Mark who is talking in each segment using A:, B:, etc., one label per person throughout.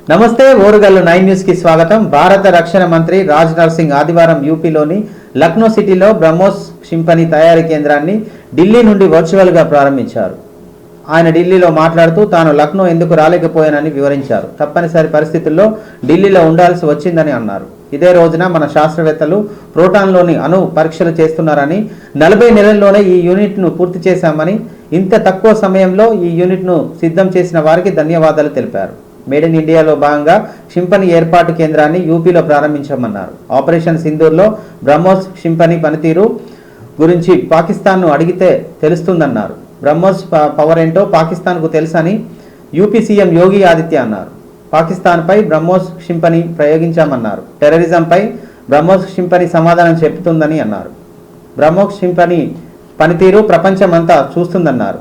A: నమస్తే ఓరుగల్లు 9 న్యూస్ కి స్వాగతం। భారత రక్షణ మంత్రి రాజ్నాథ్ సింగ్ ఆదివారం యూపీలోని లక్నో సిటీలో బ్రహ్మోస్ క్షిపణి తయారీ కేంద్రాన్ని ఢిల్లీ నుండి వర్చువల్ గా ప్రారంభించారు। ఆయన ఢిల్లీలో మాట్లాడుతూ తాను లక్నో ఎందుకు రాలేకపోయానని వివరించారు। తప్పనిసరి పరిస్థితుల్లో ఢిల్లీలో ఉండాల్సి వచ్చిందని అన్నారు। ఇదే రోజున మన శాస్త్రవేత్తలు ప్రోటాన్లోని అణు పరీక్షలు చేస్తున్నారని 40 నెలల్లోనే ఈ యూనిట్ను పూర్తి చేశామని ఇంత తక్కువ సమయంలో ఈ యూనిట్ను సిద్ధం చేసిన వారికి ధన్యవాదాలు తెలిపారు। మేడ్ ఇన్ ఇండియాలో భాగంగా క్షిపణి ఏర్పాటు కేంద్రాన్ని యూపీలో ప్రారంభించామన్నారు। ఆపరేషన్ సింధూర్లో బ్రహ్మోస్ క్షిపణి పనితీరు గురించి పాకిస్తాన్ను అడిగితే తెలుస్తుందన్నారు। బ్రహ్మోస్ పవర్ ఏంటో పాకిస్తాన్కు తెలుసని యూపీ సీఎం యోగి ఆదిత్య అన్నారు। పాకిస్తాన్పై బ్రహ్మోస్ క్షిపణి ప్రయోగించామన్నారు। టెర్రరిజంపై బ్రహ్మోస్ క్షిపణి సమాధానం చెబుతుందని అన్నారు। బ్రహ్మోస్ క్షిపణి పనితీరు ప్రపంచమంతా చూస్తుందన్నారు।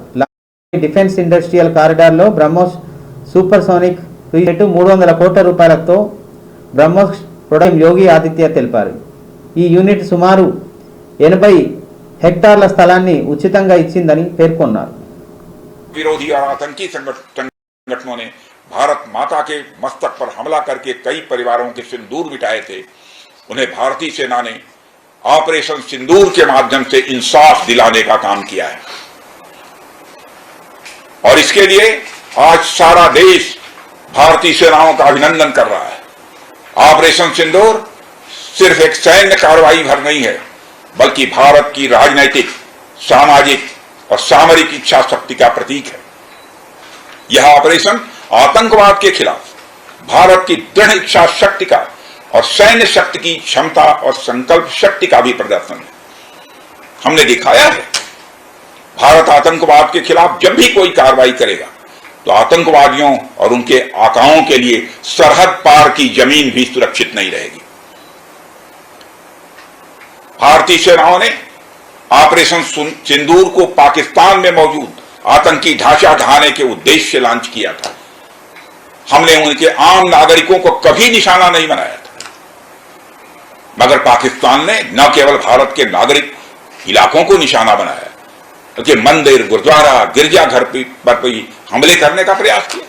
A: డిఫెన్స్ ఇండస్ట్రియల్ కారిడార్లో బ్రహ్మోస్ సూపర్సోనిక్ 300 కోట్ల రూపాయలతో బ్రహ్మోస్ ప్రొడక్ట్ యోగి ఆదిత్య తెలిపారు। ఈ యూనిట్ సుమారు 80 హెక్టార్ల స్థలాన్ని ఉచితంగా ఇచ్చిందని పేర్కొన్నారు।
B: विरोधी और आतंकी संगठनों ने भारत माता के मस्तक पर हमला करके कई परिवारों के सिंदूर मिटाए थे। उन्हें भारतीय सेना ने ऑपरेशन सिंदूर के माध्यम से इंसाफ दिलाने का काम किया है और इसके लिए आज सारा देश भारतीय सेनाओं का अभिनंदन कर रहा है। ऑपरेशन सिंदूर सिर्फ एक सैन्य कार्रवाई भर नहीं है, बल्कि भारत की राजनैतिक, सामाजिक और सामरिक इच्छा शक्ति का प्रतीक है। यह ऑपरेशन आतंकवाद के खिलाफ भारत की दृढ़ इच्छा शक्ति का और सैन्य शक्ति की क्षमता और संकल्प शक्ति का भी प्रदर्शन है। हमने दिखाया है भारत आतंकवाद के खिलाफ जब भी कोई कार्रवाई करेगा तो आतंकवादियों और उनके आकाओं के लिए सरहद पार की जमीन भी सुरक्षित नहीं रहेगी। भारतीय सेनाओं ने ऑपरेशन सिंदूर को पाकिस्तान में मौजूद आतंकी ढांचा ढहाने के उद्देश्य से लॉन्च किया था। हमने उनके आम नागरिकों को कभी निशाना नहीं बनाया था, मगर पाकिस्तान ने न केवल भारत के नागरिक इलाकों को निशाना बनाया, बल्कि मंदिर, गुरुद्वारा, गिरजाघर पर भी हमले करने का प्रयास किया।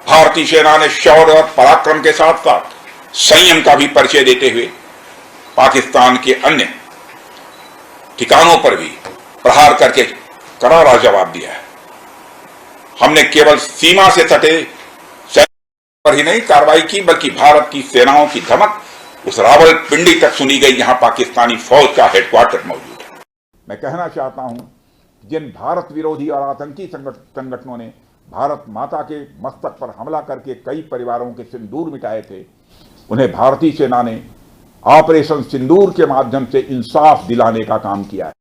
B: भारतीय सेना ने शौर्य और पराक्रम के साथ साथ संयम का भी परिचय देते हुए पाकिस्तान के अन्य ठिकानों पर भी प्रहार करके करारा जवाब दिया है। हमने केवल सीमा से सटे पर ही नहीं कार्रवाई की, बल्कि भारत की सेनाओं की धमक उस रावलपिंडी तक सुनी गई जहां पाकिस्तानी फौज का हेडक्वार्टर मौजूद है। मैं कहना चाहता हूं, जिन भारत विरोधी और आतंकी संगठनों ने भारत माता के मस्तक पर हमला करके कई परिवारों के सिंदूर मिटाए थे, उन्हें भारतीय सेना ने ऑपरेशन सिंदूर के माध्यम से इंसाफ दिलाने का काम किया है।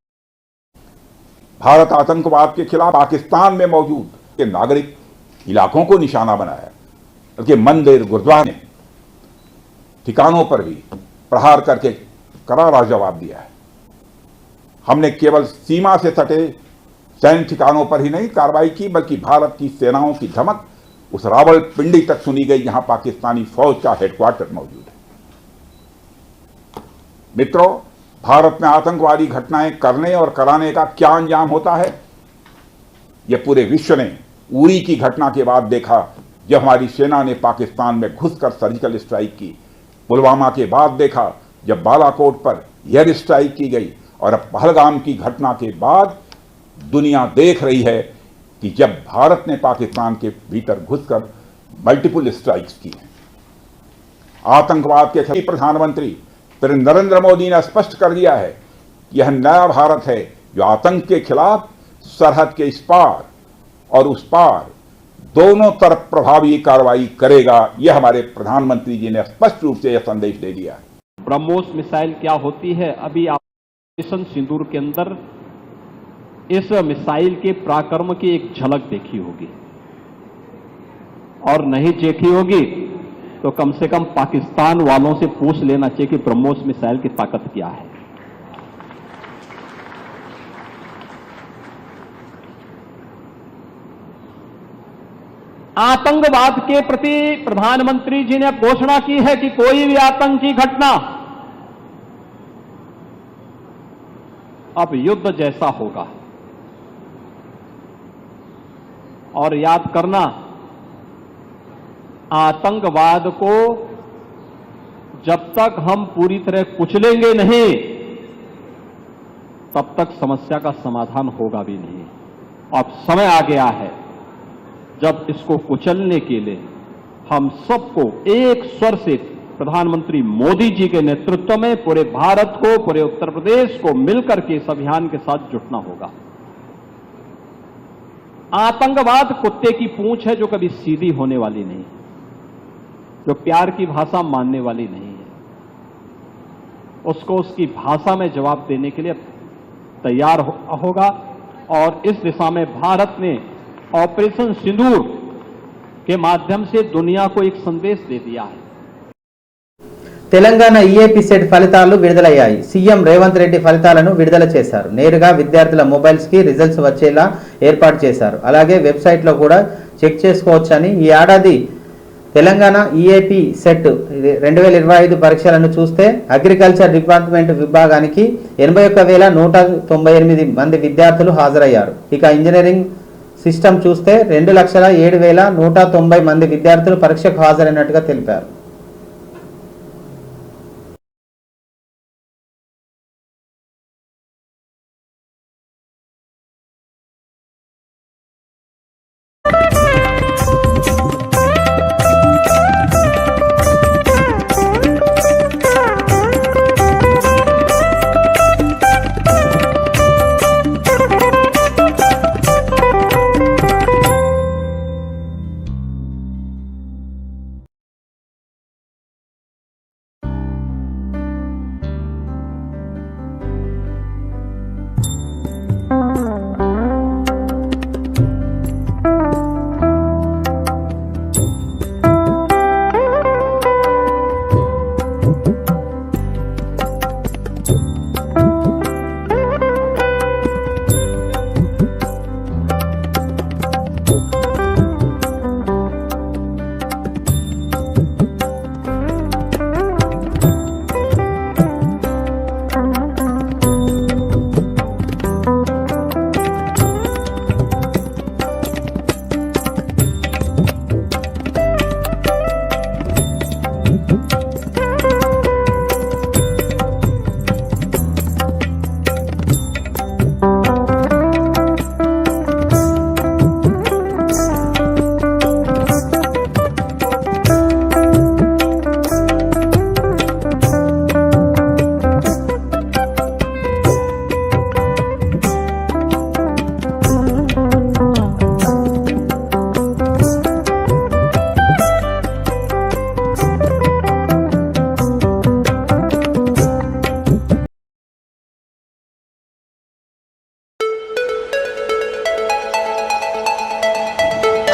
B: भारत आतंकवाद के खिलाफ पाकिस्तान में मौजूद के नागरिक इलाकों को निशाना बनाया, बल्कि मंदिर, गुरुद्वारे ठिकानों पर भी प्रहार करके करारा जवाब दिया है। हमने केवल सीमा से सटे सैन्य ठिकानों पर ही नहीं कार्रवाई की, बल्कि भारत की सेनाओं की धमक उस रावलपिंडी तक सुनी गई जहां पाकिस्तानी फौज का हेडक्वार्टर मौजूद है। मित्रों, भारत में आतंकवादी घटनाएं करने और कराने का क्या अंजाम होता है, यह पूरे विश्व ने उरी की घटना के बाद देखा, जब हमारी सेना ने पाकिस्तान में घुसकर सर्जिकल स्ट्राइक की। पुलवामा के बाद देखा जब बालाकोट पर एयर स्ट्राइक की गई, और अब पहलगाम की घटना के बाद दुनिया देख रही है कि जब भारत ने पाकिस्तान के भीतर घुसकर मल्टीपल स्ट्राइक्स की हैं। आतंकवाद के खिलाफ प्रधानमंत्री नरेंद्र मोदी ने स्पष्ट कर दिया है कि यह नया भारत है जो आतंक के खिलाफ सरहद के इस पार और उस पार दोनों तरफ प्रभावी कार्रवाई करेगा। यह हमारे प्रधानमंत्री जी ने स्पष्ट रूप से यह संदेश दे दिया है।
C: ब्रह्मोस मिसाइल क्या होती है, अभी ऑपरेशन सिंदूर के अंदर इस मिसाइल के पराक्रम की एक झलक देखी होगी, और नहीं देखी होगी तो कम से कम पाकिस्तान वालों से पूछ लेना चाहिए कि ब्रह्मोस मिसाइल की ताकत क्या है। आतंकवाद के प्रति प्रधानमंत्री जी ने घोषणा की है कि कोई भी आतंकी घटना अब युद्ध जैसा होगा। और याद करना आतंकवाद को जब तक हम पूरी तरह कुचलेंगे नहीं, तब तक समस्या का समाधान होगा भी नहीं। अब समय आ गया है जब इसको कुचलने के लिए हम सबको एक स्वर से प्रधानमंत्री मोदी जी के नेतृत्व में पूरे भारत को, पूरे उत्तर प्रदेश को मिलकर के इस अभियान के साथ जुटना होगा। आतंकवाद कुत्ते की पूंछ है जो कभी सीधी होने वाली नहीं, जो प्यार की भाषा मानने वाली नहीं है। उसको उसकी भाषा में जवाब देने के लिए तैयार होगा और इस दिशा में भारत ने ऑपरेशन सिंदूर के माध्यम से दुनिया को एक संदेश दे दिया है।
A: తెలంగాణ ఈఏపీ సెట్ ఫలితాలు విడుదలయ్యాయి. సీఎం రేవంత్ రెడ్డి ఫలితాలను విడుదల చేశారు. నేరుగా విద్యార్థుల మొబైల్స్ కి రిజల్ట్స్ వచ్చేలా ఏర్పాటు చేశారు. అలాగే వెబ్సైట్ లో కూడా చెక్ చేసుకోవచ్చని ఈ ఏడాది తెలంగాణ ఈఏపీ సెట్ 2025 పరీక్షలను చూస్తే అగ్రికల్చర్ డిపార్ట్మెంట్ విభాగానికి 81,198 మంది విద్యార్థులు హాజరయ్యారు. ఇక ఇంజనీరింగ్ సిస్టమ్ చూస్తే 2,07,190 మంది విద్యార్థులు పరీక్షకు హాజరైనట్టుగా తెలిపారు.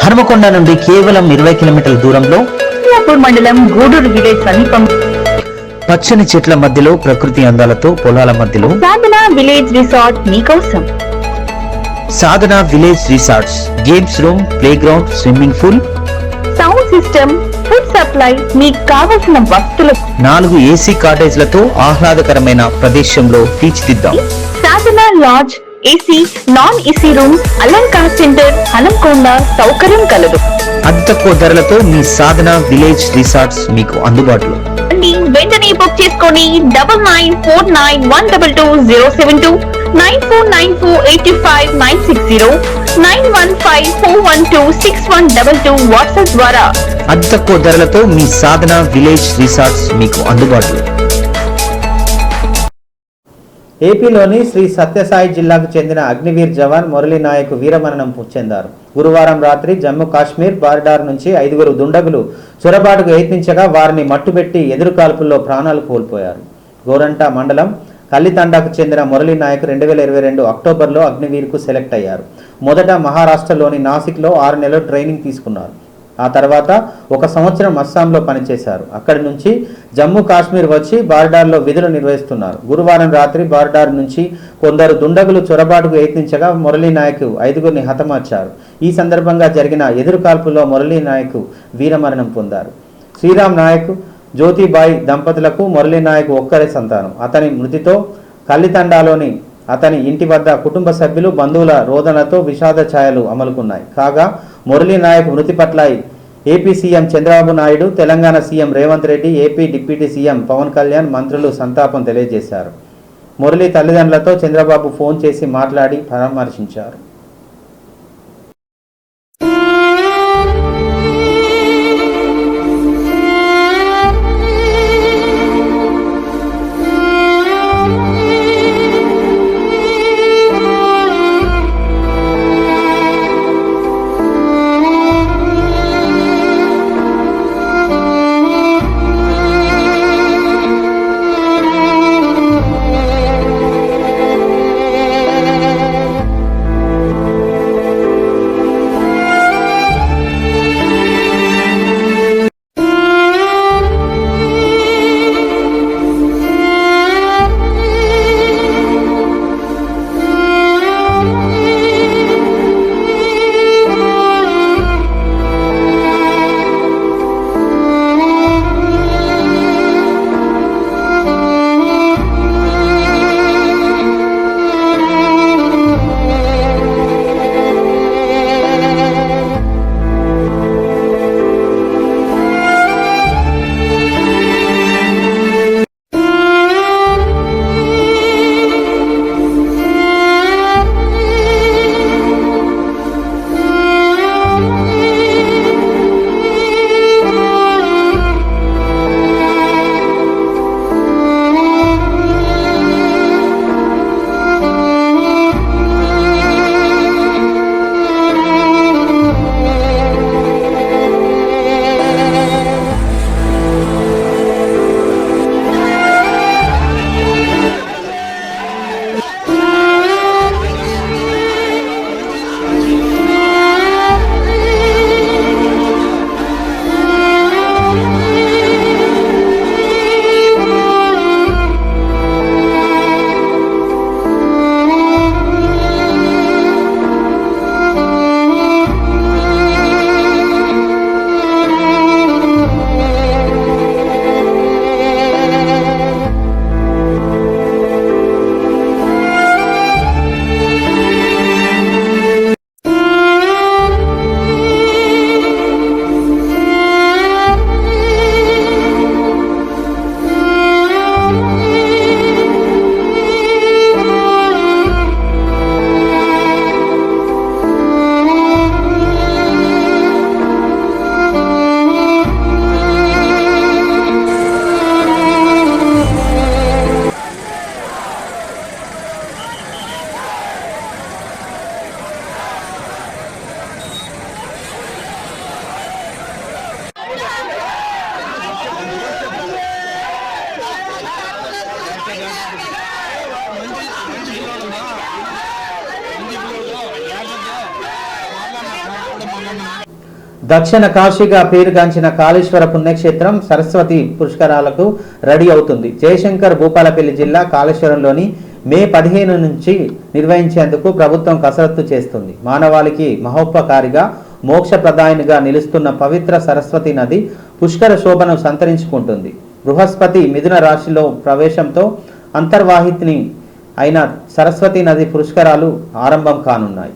A: హనుమకొండ నుండి కేవలం 20 కిలోమీటర్ల దూరంలో
D: మండలం గూడూరు విలేజ్ సమీపం
A: పచ్చని చెట్ల మధ్యలో ప్రకృతి అందాలతో పొలాల మధ్యలో
D: సాధన విలేజ్ రిసార్ట్ మీకోసం.
A: Sadhana village resorts, games room, playground, swimming pool,
D: sound system, food supply, మీకు కావలసిన వస్తువులు
A: 4 ఏసీ కాటేజ్లతో ఆహ్లాదకరమైన ప్రదేశంలో తీర్చిదిద్దాం.
D: Sadhana lodge, AC, non AC room, Alankar centre, Hanumakonda సౌకర్యం కలదు.
A: అతి తక్కువ ధరలతో మీ సాధన విలేజ్ రిసార్ట్స్ మీకు అందుబాటులో.
D: వెంటనే బుక్ చేసుకొని 9949122072 949485960915412612 వాట్సాప్ ద్వారా
A: అతి తక్కువ ధరలతో మీ సాధన విలేజ్ రిసార్ట్స్ మీకు అందుబాటులో. ఏపీలోని శ్రీ సత్యసాయి జిల్లాకు చెందిన అగ్నివీర్ జవాన్ మురళీ నాయక్ వీరమరణం చెందారు. గురువారం రాత్రి జమ్మూ కాశ్మీర్ బార్డర్ నుంచి 5 దుండగులు చొరబాటుకు యత్నించగా వారిని మట్టుబెట్టి ఎదురుకాల్పుల్లో ప్రాణాలు కోల్పోయారు. గోరంట మండలం కల్లితండాకు చెందిన మురళీ నాయక్ 2022 అక్టోబర్లో అగ్నివీర్కు సెలెక్ట్ అయ్యారు. మొదట మహారాష్ట్రలోని నాసిక్లో 6 నెలలు ట్రైనింగ్ తీసుకున్నారు. ఆ తర్వాత 1 సంవత్సరం అస్సాంలో పనిచేశారు. అక్కడి నుంచి జమ్మూ కాశ్మీర్ వచ్చి బార్డర్లో విధులు నిర్వహిస్తున్నారు. గురువారం రాత్రి బార్డర్ నుంచి కొందరు దుండగులు చొరబాటుకు యత్నించగా మురళీ నాయక్ 5గురిని హతమార్చారు. ఈ సందర్భంగా జరిగిన ఎదురుకాల్పుల్లో మురళీ నాయక్ వీరమరణం పొందారు. శ్రీరామ్ నాయక్, జ్యోతిబాయి దంపతులకు మురళీ నాయక్ ఒక్కరే సంతానం. అతని మృతితో కల్లితండాలోని అతని ఇంటి వద్ద కుటుంబ సభ్యులు, బంధువుల రోదనతో విషాద ఛాయలు అమలుకున్నాయి. కాగా మురళీ నాయక్ మృతి పట్ల AP CM Chandrababu Naidu, Telangana CM Revanth Reddy, AP deputy CM Pawan Kalyan, మంత్రులు సంతాపం తెలియజేశారు. మురళి తల్లిదండ్రులతో చంద్రబాబు ఫోన్ చేసి మాట్లాడి పరామర్శించారు. దక్షిణ కాశీగా పేరుగాంచిన కాళేశ్వర పుణ్యక్షేత్రం సరస్వతి పుష్కరాలకు రెడీ అవుతుంది. జయశంకర్ భూపాలపల్లి జిల్లా కాళేశ్వరంలోని మే 15 నుంచి నిర్వహించేందుకు ప్రభుత్వం కసరత్తు చేస్తుంది. మానవాళికి మహోపకారిగా మోక్షప్రదాయినిగా నిలుస్తున్న పవిత్ర సరస్వతి నది పుష్కర శోభను సంతరించుకుంటుంది. బృహస్పతి మిథున రాశిలో ప్రవేశంతో అంతర్వాహిని అయిన సరస్వతి నది పుష్కరాలు ఆరంభం కానున్నాయి.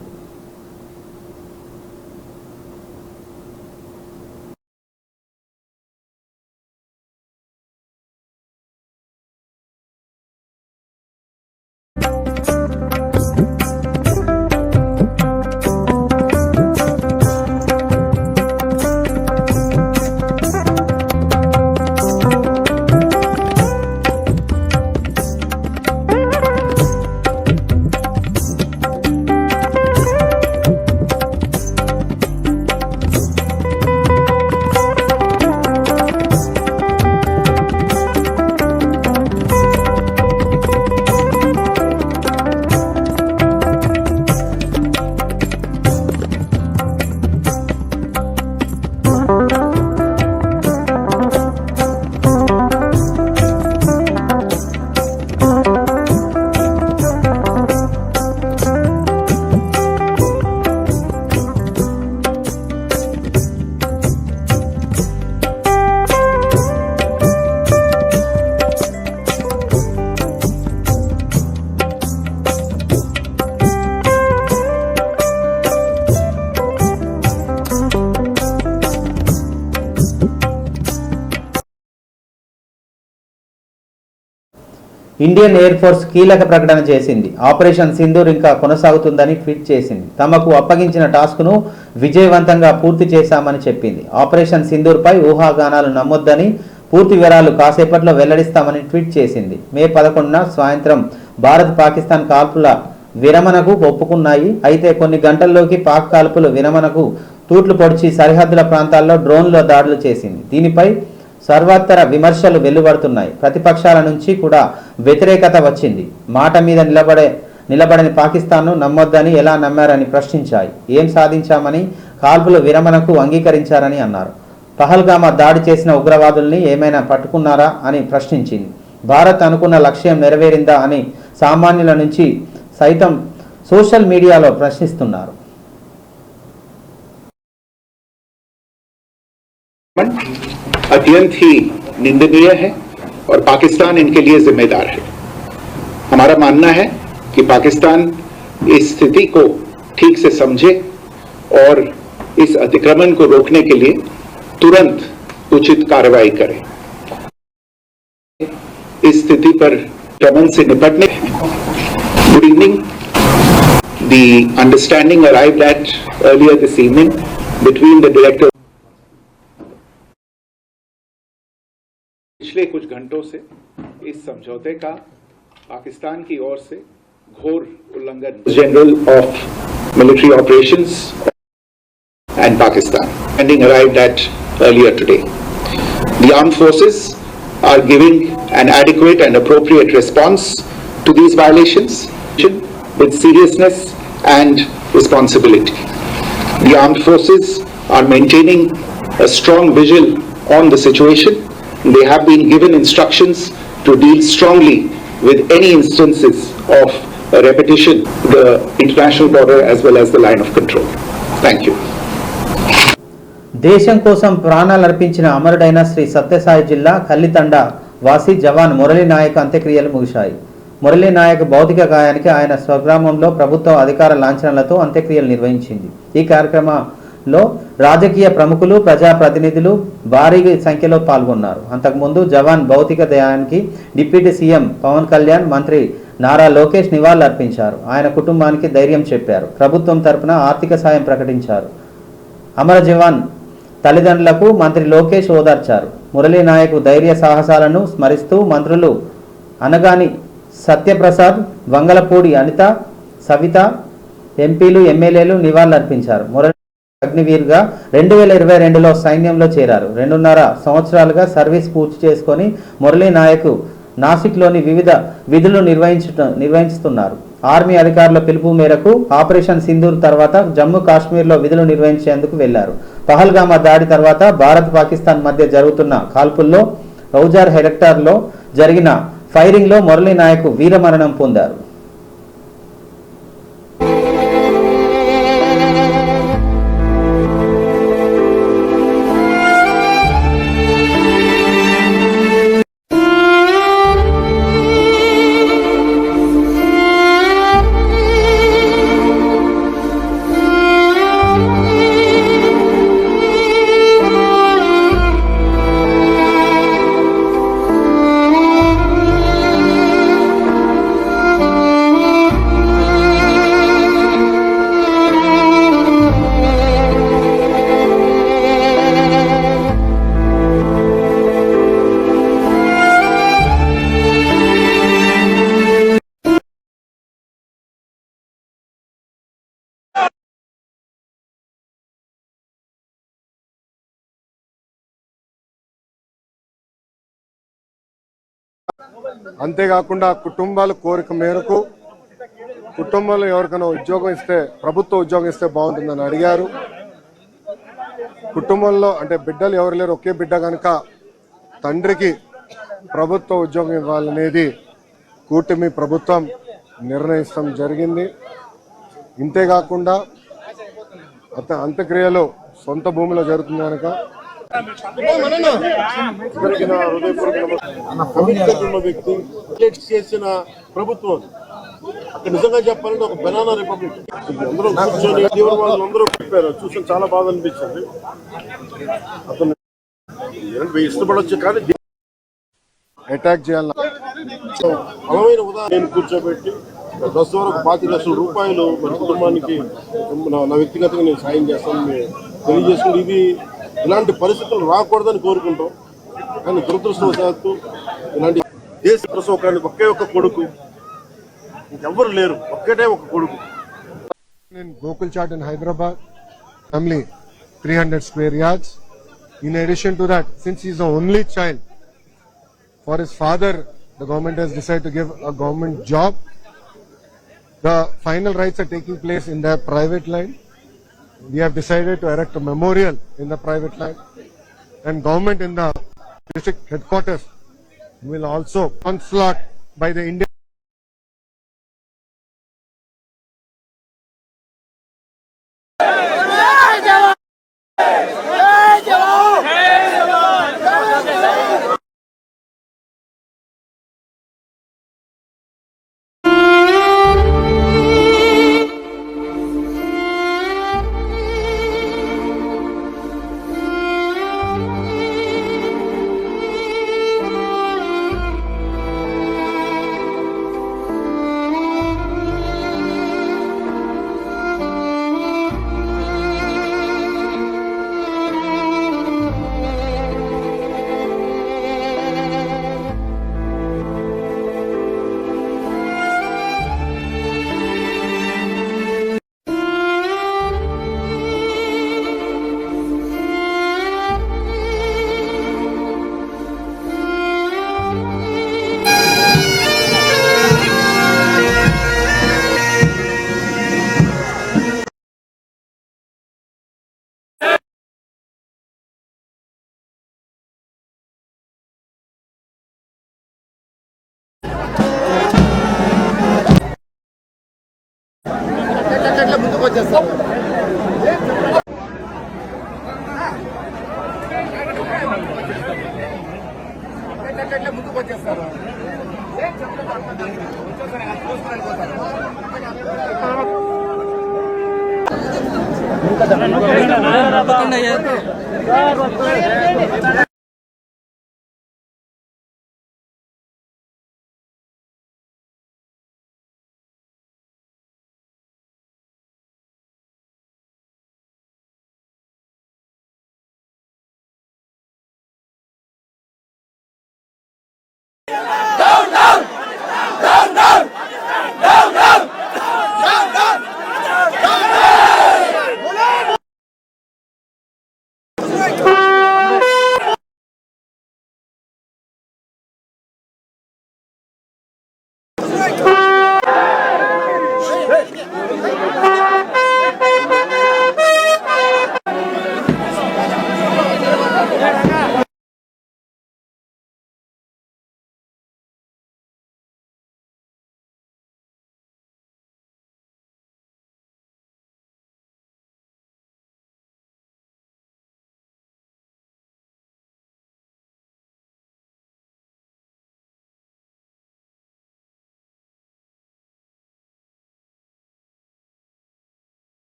A: ఇండియన్ ఎయిర్ ఫోర్స్ కీలక ప్రకటన చేసింది. ఆపరేషన్ సింధూర్ ఇంకా కొనసాగుతుందని ట్వీట్ చేసింది. తమకు అప్పగించిన టాస్క్ను విజయవంతంగా పూర్తి చేశామని చెప్పింది. ఆపరేషన్ సింధూర్పై ఊహాగానాలు నమ్మొద్దని, పూర్తి వివరాలు కాసేపట్లో వెల్లడిస్తామని ట్వీట్ చేసింది. మే 11న సాయంత్రం భారత్ పాకిస్తాన్ కాల్పుల విరమణకు ఒప్పుకున్నాయి. అయితే కొన్ని గంటల్లోకి పాక్ కాల్పుల విరమణకు తూట్లు పొడిచి సరిహద్దుల ప్రాంతాల్లో డ్రోన్ల దాడులు చేసింది. దీనిపై సర్వత్ర విమర్శలు వెలువడుతున్నాయి. ప్రతిపక్షాల నుంచి కూడా వ్యతిరేకత వచ్చింది. మాట మీద నిలబడని పాకిస్తాన్ను నమ్మొద్దని ఎలా నమ్మారని ప్రశ్నించాయి. ఏం సాధించామని కాల్పుల విరమణకు అంగీకరించారని అన్నారు. పహల్గామా దాడి చేసిన ఉగ్రవాదుల్ని ఏమైనా పట్టుకున్నారా అని ప్రశ్నించింది. భారత్ అనుకున్న లక్ష్యం నెరవేరిందా అని సామాన్యుల నుంచి సైతం సోషల్ మీడియాలో ప్రశ్నిస్తున్నారు.
E: अत्यंत ही निंदनीय है और पाकिस्तान इनके लिए जिम्मेदार है। हमारा मानना है कि पाकिस्तान इस स्थिति को ठीक से समझे और इस अतिक्रमण को रोकने के लिए तुरंत उचित कार्रवाई करे। इस स्थिति पर अतिक्रमण से निपटने good evening the understanding arrived at earlier this evening between the director पिछले कुछ घंटों से इस समझौते का पाकिस्तान की ओर से घोर उल्लंघन general of military operations and Pakistan ending arrived at earlier today. The armed forces are giving an adequate and appropriate response to these violations with seriousness and responsibility. The armed forces are maintaining a strong vigil on the situation. They have been given instructions to deal strongly with any instances of a repetition the international border as well as the line of control. Thank you.
A: దేశం కోసం ప్రాణాలు అర్పించిన అమరుడైన శ్రీ సత్యసాయి జిల్లా కల్లితండ వాసి జవాన్ మురళీ నాయక్ అంత్యక్రియలు ముగిశాయి. మురళీ నాయక్ భౌతిక గాయానికి ఆయన స్వగ్రామంలో ప్రభుత్వ అధికార లాంఛనాలతో అంత్యక్రియలు నిర్వహించింది. ఈ కార్యక్రమంలో రాజకీయ ప్రముఖులు, ప్రజాప్రతినిధులు భారీ సంఖ్యలో పాల్గొన్నారు. అంతకుముందు జవాన్ భౌతిక దేహానికి డిప్యూటీ సీఎం పవన్ కళ్యాణ్, మంత్రి నారా లోకేష్ నివాళులర్పించారు. ఆయన కుటుంబానికి ధైర్యం చెప్పారు. ప్రభుత్వం తరపున ఆర్థిక సాయం ప్రకటించారు. అమర జవాన్ తల్లిదండ్రులకు మంత్రి లోకేష్ ఓదార్చారు. మురళీ నాయక్ ధైర్య సాహసాలను స్మరిస్తూ మంత్రులు అనగాని సత్యప్రసాద్, వంగలపూడి అనిత, సవిత, ఎంపీలు, ఎమ్మెల్యేలు నివాళులర్పించారు. మురళీ అగ్నివీర్గా 2022లో సైన్యంలో చేరారు. 2.5 సంవత్సరాలుగా సర్వీస్ పూర్తి చేసుకొని మురళీ నాయక్ నాసిక్లోని వివిధ విధులు నిర్వహిస్తున్నారు. ఆర్మీ అధికారుల పిలుపు మేరకు ఆపరేషన్ సింధూర్ తర్వాత జమ్మూ కాశ్మీర్లో విధులు నిర్వహించేందుకు వెళ్లారు. పహల్గామా దాడి తర్వాత భారత్ పాకిస్తాన్ మధ్య జరుగుతున్న కాల్పుల్లో రౌజార్ హెక్టార్లో జరిగిన ఫైరింగ్లో మురళీ నాయక్ వీరమరణం పొందారు.
F: అంతేకాకుండా కుటుంబాల కోరిక మేరకు కుటుంబంలో ఎవరికైనా ఉద్యోగం ఇస్తే, ప్రభుత్వ ఉద్యోగం ఇస్తే బాగుంటుందని అడిగారు. కుటుంబంలో అంటే బిడ్డలు ఎవరు లేరు, ఒకే బిడ్డ కనుక తండ్రికి ప్రభుత్వ ఉద్యోగం ఇవ్వాలనేది కూటమి ప్రభుత్వం నిర్ణయించడం జరిగింది. ఇంతేకాకుండా అంత్యక్రియలు సొంత భూమిలో జరుగుతుంది కనుక
G: వ్యక్తి చేసిన ప్రభుత్వం అక్కడ నిజంగా చెప్పాలంటే ఒక బనానా రిపబ్లిక్. అందరూ కూర్చొని తీవ్రవాదులు అందరూ చెప్పారు, చూసి చాలా బాధ అనిపించింది. అతను ఇష్టపడవచ్చు కానీ
F: అటాక్ చేయాలి
G: బలమైన ఉదాహరణ కూర్చోబెట్టి ప్రస్తుతం వరకు 25 లక్షల రూపాయలు మన కుటుంబానికి నా వ్యక్తిగతంగా నేను సాయం చేస్తానని తెలియజేసుకుంటే ఇది ఇలాంటి పరిస్థితులు రాకూడదని కోరుకుంటాం. కానీ దురదృష్టవశాత్తు ఇలాంటి దేశ ప్రసవకానికి ఒకే ఒక్క కొడుకు, ఇంకెవ్వరు లేరు, ఒక్కటే ఒక కొడుకు.
F: In Gokul Chat in Hyderabad, family 300 square yards. In addition to that, since he is the only child, for his father, the government has decided to give a government job. The final rites are taking place in their private land. We have decided to erect a memorial in the private land, and government in the district headquarters will also onslaught by the Indian.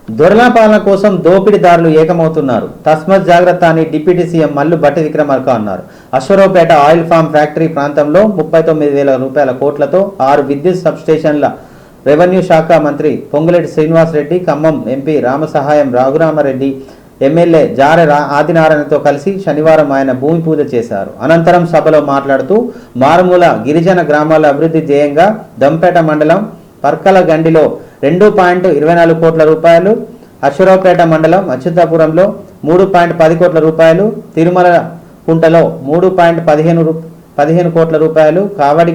A: దొరల పాలన కోసం దోపిడీదారులు ఏకమవుతున్నారు. తస్మత్ జాగ్రత్త అని deputy CM Mallu Bhatti Vikramarka అన్నారు. Aswaraopeta oil palm factory ప్రాంతంలో 39,000 రూపాయల కోట్లతో 6 విద్యుత్ సబ్స్టేషన్ల రెవెన్యూ శాఖ మంత్రి పొంగులేటి శ్రీనివాసరెడ్డి, ఖమ్మం ఎంపీ రామసహాయం రఘురామరెడ్డి, ఎమ్మెల్యే జారె ఆదినారాయణతో కలిసి శనివారం ఆయన భూమి పూజ చేశారు. అనంతరం సభలో మాట్లాడుతూ మారుమూల గిరిజన గ్రామాల అభివృద్ధి ధ్యేయంగా దంపేట మండలం పర్కల గండిలో 2.24 కోట్ల రూపాయలు, అశ్వరావుపేట మండలం అచ్యుతాపురంలో 3.10 కోట్ల రూపాయలు, తిరుమల కుంటలో 3.15 కోట్ల రూపాయలు, కావడి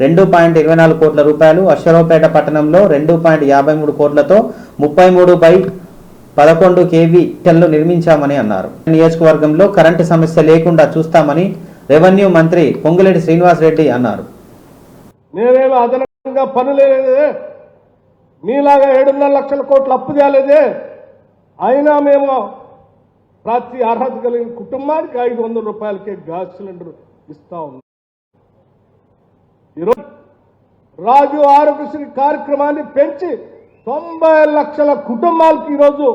A: 2.24 కోట్ల రూపాయలు, అశ్వరావుపేట పట్టణంలో 2.53 కోట్లతో 33/11 kV టెల్లు నిర్మించామని అన్నారు. నియోజకవర్గంలో కరెంటు సమస్య లేకుండా చూస్తామని రెవెన్యూ మంత్రి పొంగులేటి శ్రీనివాసరెడ్డి అన్నారు.
H: నేనేమో అదనంగా పనులేదే, మీలాగా 7.5 లక్షల కోట్లు అప్పు చేయలేదే, అయినా మేము ప్రతి అర్హత కలిగిన కుటుంబానికి 500 రూపాయలకే గ్యాస్ సిలిండర్ ఇస్తా ఉన్నాం. ఈరోజు రాజు ఆరోగ్యశ్రీ కార్యక్రమాన్ని పెంచి 90 లక్షల కుటుంబాలకు ఈరోజు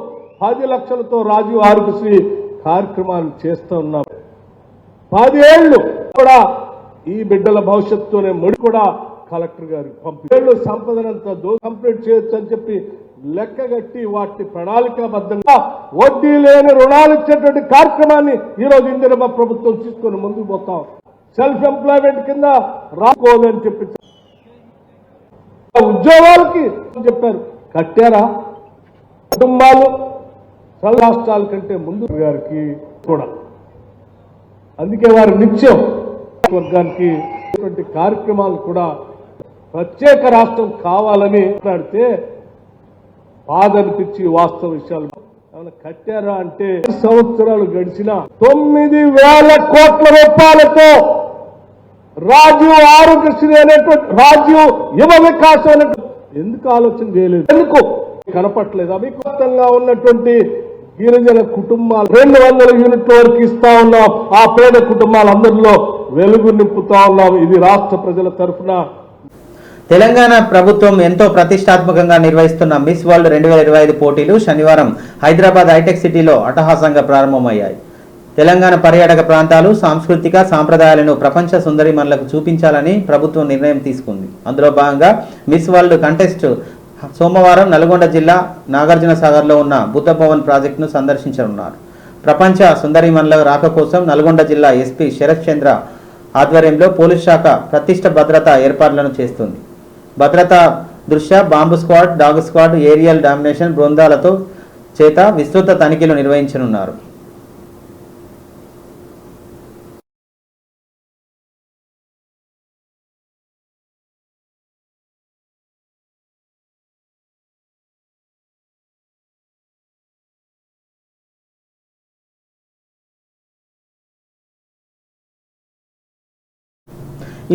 H: 10 లక్షలతో రాజు ఆరోగ్యశ్రీ కార్యక్రమాన్ని చేస్తూ ఉన్నాం. 10 ఏళ్లు కూడా ఈ బిడ్డల భవిష్యత్తునే ముడి కూడా కలెక్టర్ గారికి పంపి సంపదనంతా కంప్లీట్ చేయొచ్చు అని చెప్పి లెక్కగట్టి వాటిని ప్రణాళికాబద్ధంగా వడ్డీ లేని రుణాలు ఇచ్చేటువంటి కార్యక్రమాన్ని ఈరోజు ఇందిరమ్మ ప్రభుత్వం తీసుకొని ముందుకు పోతాం. సెల్ఫ్ ఎంప్లాయ్మెంట్ కింద రాకోదని చెప్పి ఉద్యోగాలకి చెప్పారు, కట్టారా? కుటుంబాలు రాష్ట్రాల కంటే ముందు గారికి కూడా, అందుకే వారు నిత్యం వర్గానికి కార్యక్రమాలు కూడా ప్రత్యేక రాష్ట్రం కావాలని మాట్లాడితే బాధ అనిపించి వాస్తవ విషయాలు ఏమైనా కట్టారా అంటే సంవత్సరాలు గడిచిన 9,000 కోట్ల రూపాయలతో రాజీవ్ ఆరోగ్యశ్రీ అనేటువంటి రాజీవ్ యువ వికాసం అనేటువంటి ఎందుకు ఆలోచన చేయలేదు? ఎందుకు కనపట్లేదా? మీకు మొత్తంగా ఉన్నటువంటి గిరిజన కుటుంబాలు 200 యూనిట్ల వరకు ఇస్తా ఉన్నాం. ఆ పేద కుటుంబాలందరిలో వెలుగు నింపుతా ఉన్నాం. ఇది రాష్ట్ర ప్రజల తరఫున.
A: తెలంగాణ ప్రభుత్వం ఎంతో ప్రతిష్టాత్మకంగా నిర్వహిస్తున్న మిస్ వరల్డ్ 2025 పోటీలు శనివారం హైదరాబాద్ హైటెక్ సిటీలో అట్టహాసంగా ప్రారంభమయ్యాయి. తెలంగాణ పర్యాటక ప్రాంతాలు, సాంస్కృతిక సాంప్రదాయాలను ప్రపంచ సుందరిమణులకు చూపించాలని ప్రభుత్వం నిర్ణయం తీసుకుంది. అందులో భాగంగా మిస్ వరల్డ్ కంటెస్ట్ సోమవారం నల్గొండ జిల్లా నాగార్జునసాగర్లో ఉన్న బుద్ధ భవన్ ప్రాజెక్టును సందర్శించనున్నారు. ప్రపంచ సుందరిమణుల రాక కోసం నల్గొండ జిల్లా ఎస్పీ శరత్ చంద్ర ఆధ్వర్యంలో పోలీస్ శాఖ ప్రతిష్ట భద్రతా ఏర్పాట్లను చేస్తుంది. భద్రతా దృష్ట్యా bomb squad, dog squad, aerial domination బృందాలతో చేత విస్తృత తనిఖీలు నిర్వహించనున్నారు.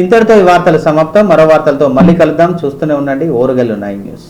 A: ఇంతటితో ఈ వార్తలు సమాప్తం. మరో వార్తలతో మళ్ళీ కలుద్దాం. చూస్తూనే ఉండండి ఓరుగల్లు 9 న్యూస్.